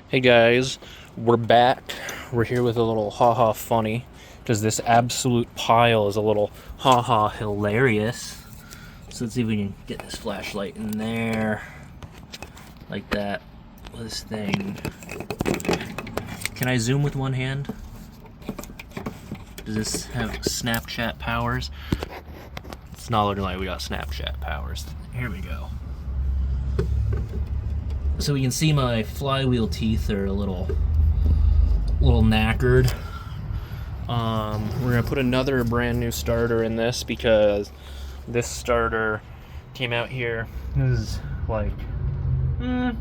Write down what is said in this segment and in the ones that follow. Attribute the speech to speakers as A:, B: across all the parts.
A: Hey guys, we're back. We're here with a little haha funny because this absolute pile is a little haha hilarious. So let's see if we can get this flashlight in there like that. This thing. Can I zoom with one hand? Does this have Snapchat powers? It's not looking like we got Snapchat powers. Here we go. So we can see my flywheel teeth are a little knackered. We're gonna put another brand new starter in this because this starter came out here. This is like the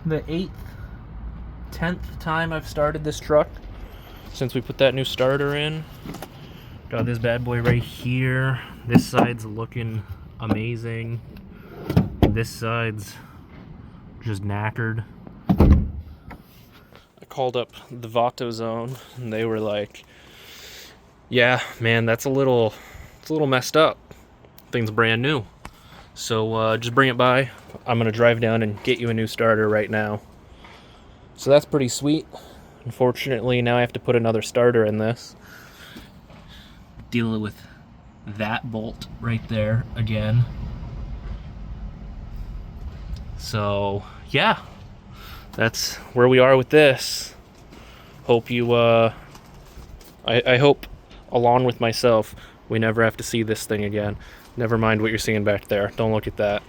A: 8th, 10th time I've started this truck since we put that new starter in. Got this bad boy right here. This side's looking amazing. This side's just knackered. I called up the Vato Zone and they were like, yeah, man, it's a little messed up. Thing's brand new. So just bring it by. I'm gonna drive down and get you a new starter right now. So that's pretty sweet. Unfortunately, now I have to put another starter in this. Dealing with that bolt right there again. So yeah, that's where we are with this. Hope you I hope, along with myself, we never have to see this thing again. Never mind what you're seeing back there. Don't look at that.